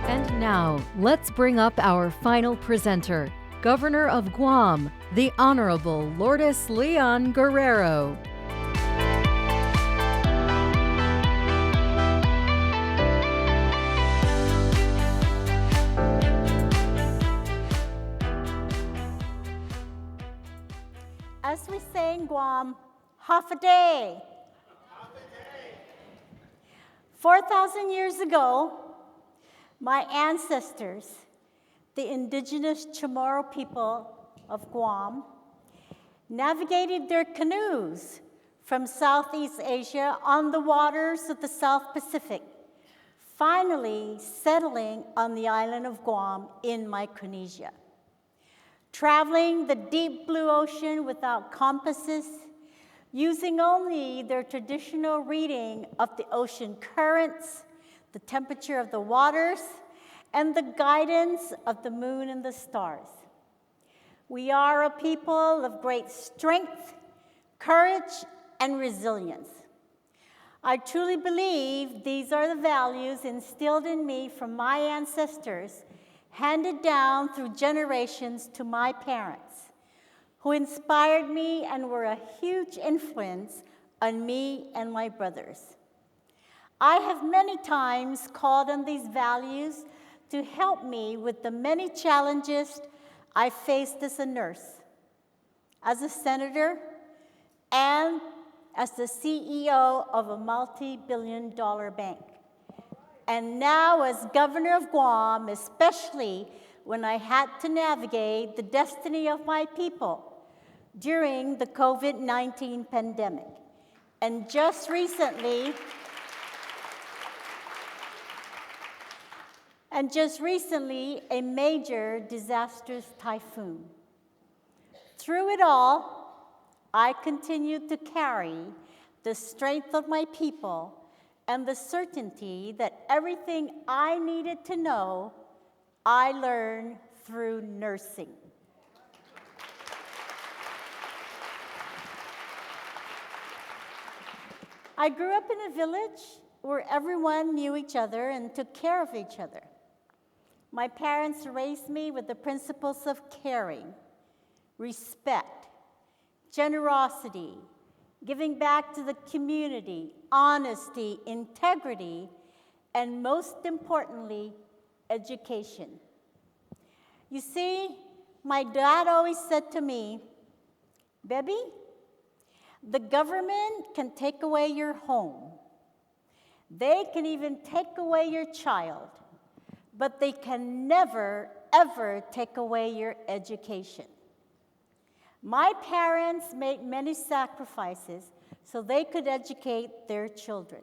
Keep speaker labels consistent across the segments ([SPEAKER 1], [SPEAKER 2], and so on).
[SPEAKER 1] And now, let's bring up our final presenter, Governor of Guam, the Honorable Lourdes Leon Guerrero.
[SPEAKER 2] As we say in Guam, half a day. 4,000 years ago, my ancestors, the indigenous Chamorro people of Guam, navigated their canoes from Southeast Asia on the waters of the South Pacific, finally settling on the island of Guam in Micronesia. Traveling the deep blue ocean without compasses, using only their traditional reading of the ocean currents, the temperature of the waters, and the guidance of the moon and the stars. We are a people of great strength, courage, and resilience. I truly believe these are the values instilled in me from my ancestors, handed down through generations to my parents, who inspired me and were a huge influence on me and my brothers. I have many times called on these values to help me with the many challenges I faced as a nurse, as a senator, and as the CEO of a multi-billion-dollar bank. And now as governor of Guam, especially when I had to navigate the destiny of my people during the COVID-19 pandemic. And just recently, a major disastrous typhoon. Through it all, I continued to carry the strength of my people and the certainty that everything I needed to know, I learned through nursing. I grew up in a village where everyone knew each other and took care of each other. My parents raised me with the principles of caring, respect, generosity, giving back to the community, honesty, integrity, and most importantly, education. You see, my dad always said to me, "Baby, the government can take away your home. They can even take away your child, but they can never, ever take away your education." My parents made many sacrifices so they could educate their children.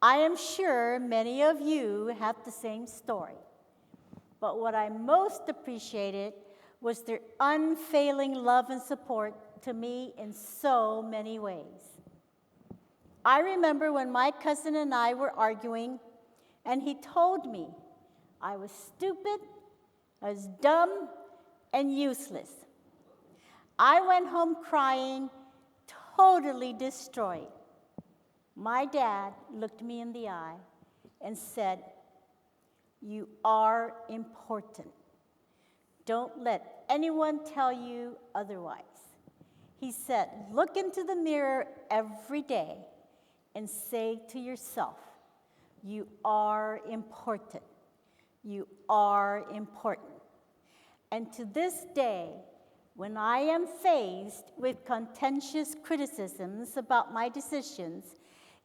[SPEAKER 2] I am sure many of you have the same story. But what I most appreciated was their unfailing love and support to me in so many ways. I remember when my cousin and I were arguing, and he told me I was stupid, I was dumb, and useless. I went home crying, totally destroyed. My dad looked me in the eye and said, "You are important. Don't let anyone tell you otherwise." He said, "Look into the mirror every day and say to yourself, you are important. You are important." And to this day, when I am faced with contentious criticisms about my decisions,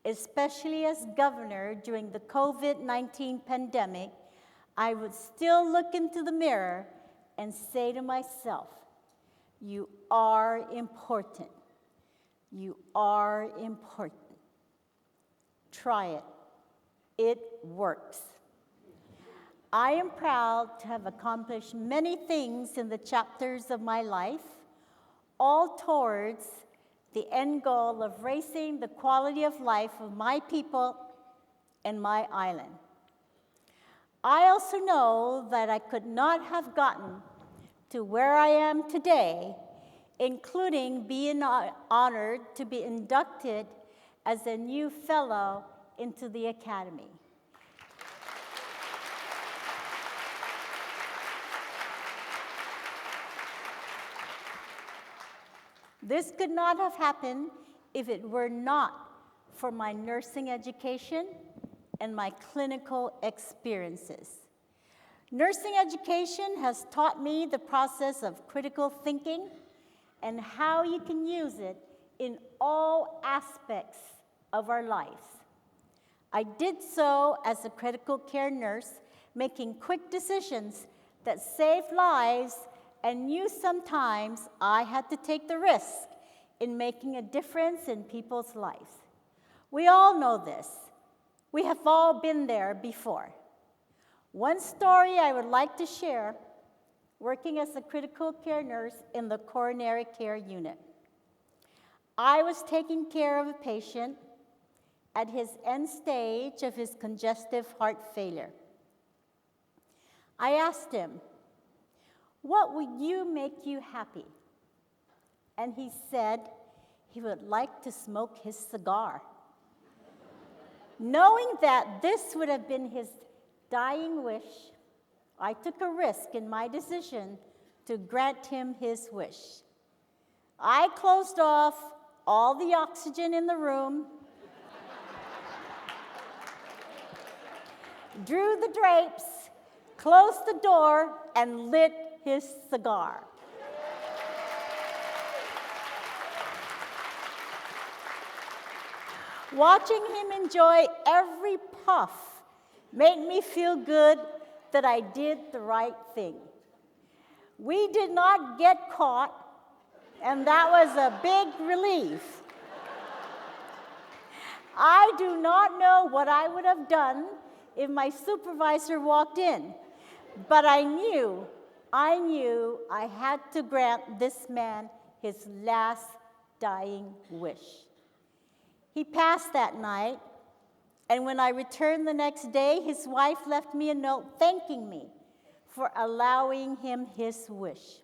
[SPEAKER 2] especially as governor during the COVID-19 pandemic, I would still look into the mirror and say to myself, "You are important. You are important." Try it. It works. I am proud to have accomplished many things in the chapters of my life, all towards the end goal of raising the quality of life of my people and my island. I also know that I could not have gotten to where I am today, including being honored to be inducted as a new fellow into the Academy. This could not have happened if it were not for my nursing education and my clinical experiences. Nursing education has taught me the process of critical thinking and how you can use it in all aspects of our lives. I did so as a critical care nurse, making quick decisions that saved lives, and knew sometimes I had to take the risk in making a difference in people's lives. We all know this. We have all been there before. One story I would like to share, working as a critical care nurse in the coronary care unit. I was taking care of a patient at his end stage of his congestive heart failure. I asked him, "What would make you happy?" And he said he would like to smoke his cigar. Knowing that this would have been his dying wish, I took a risk in my decision to grant him his wish. I closed off all the oxygen in the room, drew the drapes, closed the door, and lit his cigar. Watching him enjoy every puff made me feel good that I did the right thing. We did not get caught, and that was a big relief. I do not know what I would have done if my supervisor walked in, but I knew I had to grant this man his last dying wish. He passed that night, and when I returned the next day, his wife left me a note thanking me for allowing him his wish.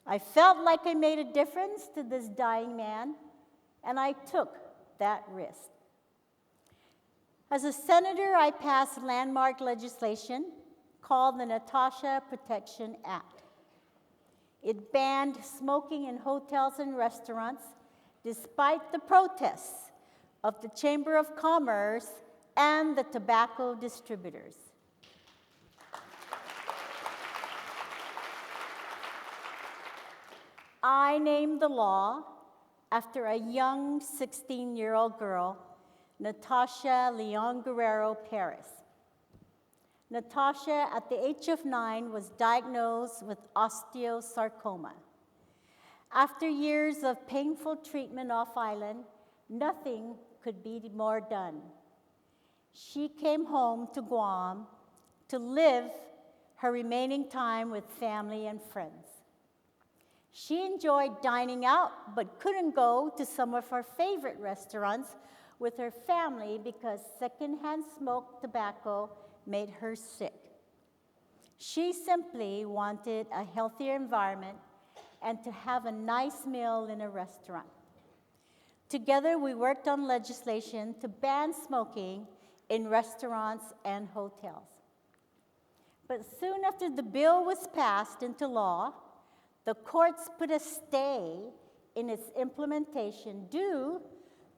[SPEAKER 2] I felt like I made a difference to this dying man, and I took that risk. As a senator, I passed landmark legislation called the Natasha Protection Act. It banned smoking in hotels and restaurants despite the protests of the Chamber of Commerce and the tobacco distributors. I named the law after a young 16-year-old girl, Natasha Leon Guerrero Perez. Natasha, at the age of 9, was diagnosed with osteosarcoma. After years of painful treatment off-island, nothing could be more done. She came home to Guam to live her remaining time with family and friends. She enjoyed dining out, but couldn't go to some of her favorite restaurants with her family because secondhand smoked tobacco made her sick. She simply wanted a healthier environment and to have a nice meal in a restaurant. Together, we worked on legislation to ban smoking in restaurants and hotels. But soon after the bill was passed into law, the courts put a stay in its implementation due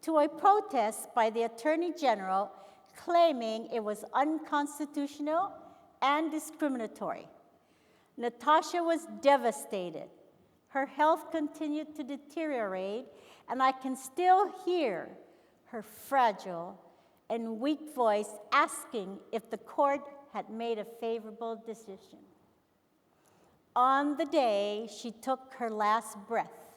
[SPEAKER 2] to a protest by the Attorney General claiming it was unconstitutional and discriminatory. Natasha was devastated. Her health continued to deteriorate, and I can still hear her fragile and weak voice asking if the court had made a favorable decision. On the day she took her last breath,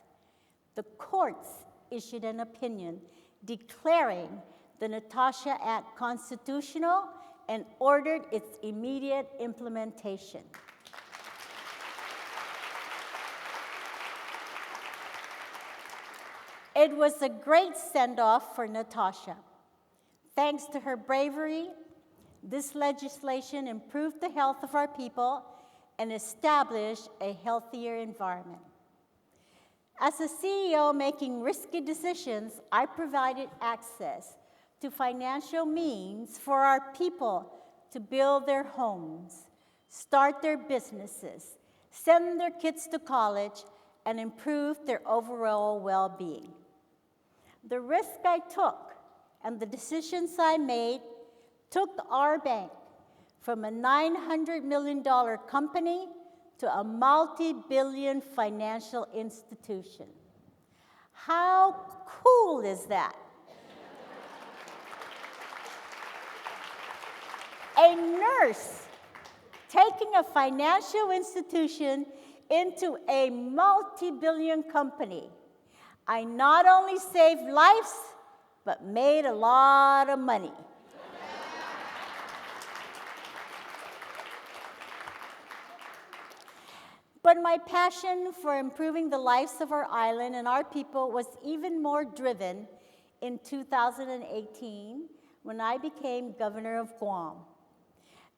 [SPEAKER 2] the courts issued an opinion declaring the Natasha Act constitutional and ordered its immediate implementation. It was a great send-off for Natasha. Thanks to her bravery, this legislation improved the health of our people and established a healthier environment. As a CEO making risky decisions, I provided access to financial means for our people to build their homes, start their businesses, send their kids to college, and improved their overall well-being. The risk I took and the decisions I made took our bank from a $900 million company to a multi-billion financial institution. How cool is that? A nurse taking a financial institution into a multi-billion company. I not only saved lives, but made a lot of money. But my passion for improving the lives of our island and our people was even more driven in 2018 when I became governor of Guam.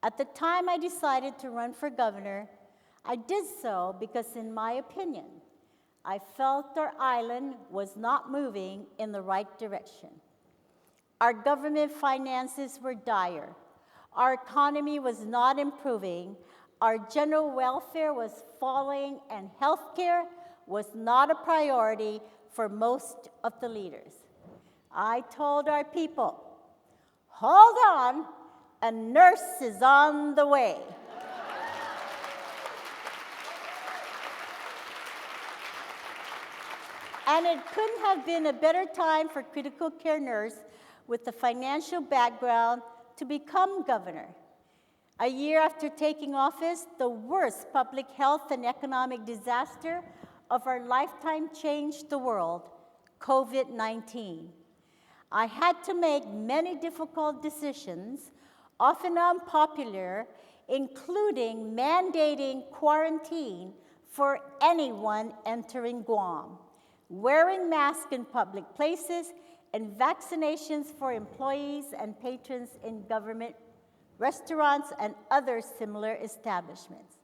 [SPEAKER 2] At the time I decided to run for governor, I did so because, in my opinion, I felt our island was not moving in the right direction. Our government finances were dire. Our economy was not improving. Our general welfare was falling, and health care was not a priority for most of the leaders. I told our people, hold on, a nurse is on the way. And it couldn't have been a better time for critical care nurse with the financial background to become governor. A year after taking office, the worst public health and economic disaster of our lifetime changed the world, COVID-19. I had to make many difficult decisions, often unpopular, including mandating quarantine for anyone entering Guam, wearing masks in public places, and vaccinations for employees and patrons in government, restaurants, and other similar establishments.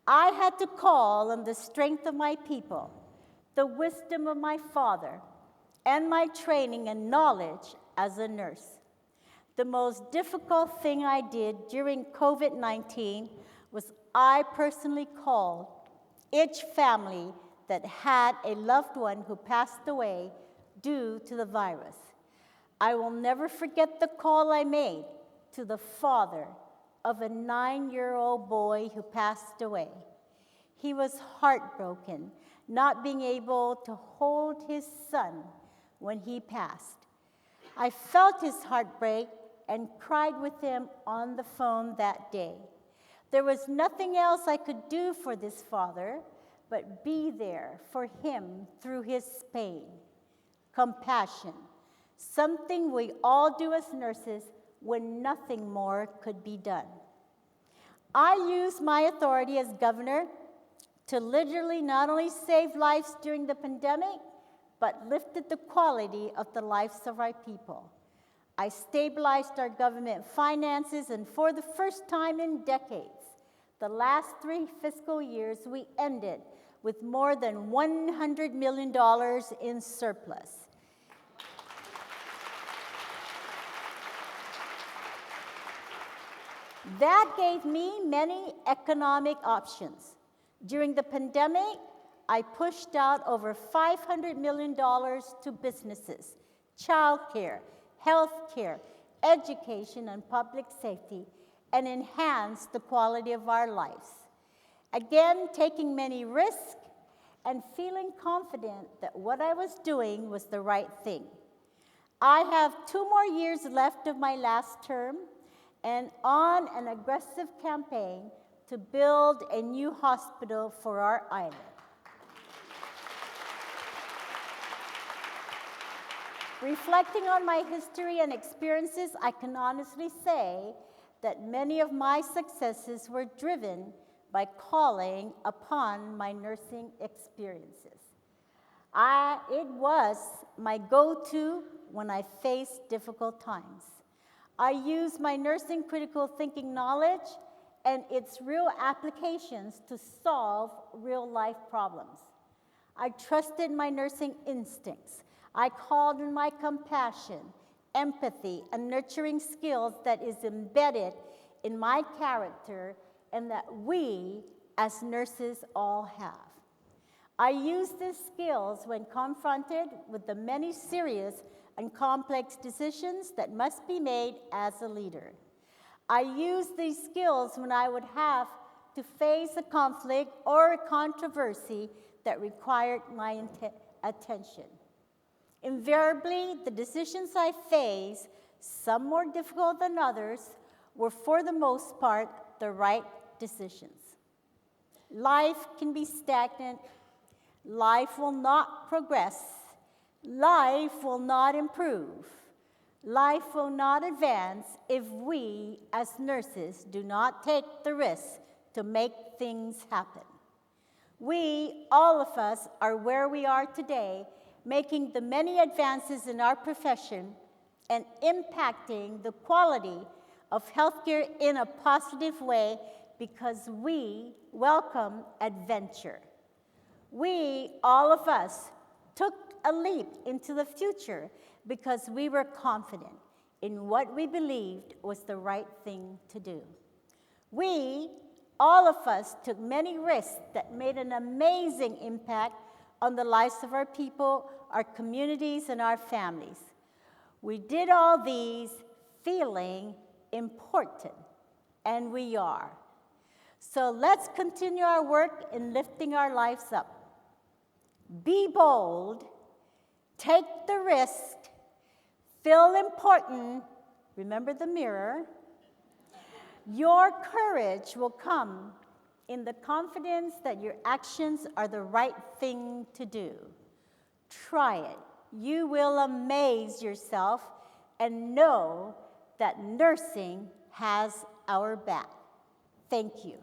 [SPEAKER 2] I had to call on the strength of my people, the wisdom of my father, and my training and knowledge as a nurse. The most difficult thing I did during COVID-19 was I personally called each family that had a loved one who passed away due to the virus. I will never forget the call I made to the father of a 9-year-old boy who passed away. He was heartbroken, not being able to hold his son when he passed. I felt his heartbreak and cried with him on the phone that day. There was nothing else I could do for this father but be there for him through his pain. Compassion, something we all do as nurses when nothing more could be done. I used my authority as governor to literally not only save lives during the pandemic, but lifted the quality of the lives of our people. I stabilized our government finances, and for the first time in decades, the last 3 fiscal years, we ended with more than $100 million in surplus. That gave me many economic options. During the pandemic, I pushed out over $500 million to businesses, childcare, healthcare, education, and public safety, and enhanced the quality of our lives. Again, taking many risks and feeling confident that what I was doing was the right thing. I have 2 more years left of my last term and on an aggressive campaign to build a new hospital for our island. Reflecting on my history and experiences, I can honestly say that many of my successes were driven by calling upon my nursing experiences. It was my go-to when I faced difficult times. I used my nursing critical thinking knowledge and its real applications to solve real-life problems. I trusted my nursing instincts. I called in my compassion, empathy, and nurturing skills that is embedded in my character and that we, as nurses, all have. I use these skills when confronted with the many serious and complex decisions that must be made as a leader. I use these skills when I would have to face a conflict or a controversy that required my attention. Invariably, the decisions I face, some more difficult than others, were for the most part the right decisions. Life can be stagnant. Life will not progress. Life will not improve. Life will not advance if we, as nurses, do not take the risk to make things happen. We, all of us, are where we are today, making the many advances in our profession and impacting the quality of healthcare in a positive way because we welcome adventure. We, all of us, took a leap into the future because we were confident in what we believed was the right thing to do. We, all of us, took many risks that made an amazing impact on the lives of our people, our communities, and our families. We did all these feeling important, and we are. So let's continue our work in lifting our lives up. Be bold, take the risk, feel important, remember the mirror. Your courage will come in the confidence that your actions are the right thing to do. Try it. You will amaze yourself and know that nursing has our back. Thank you.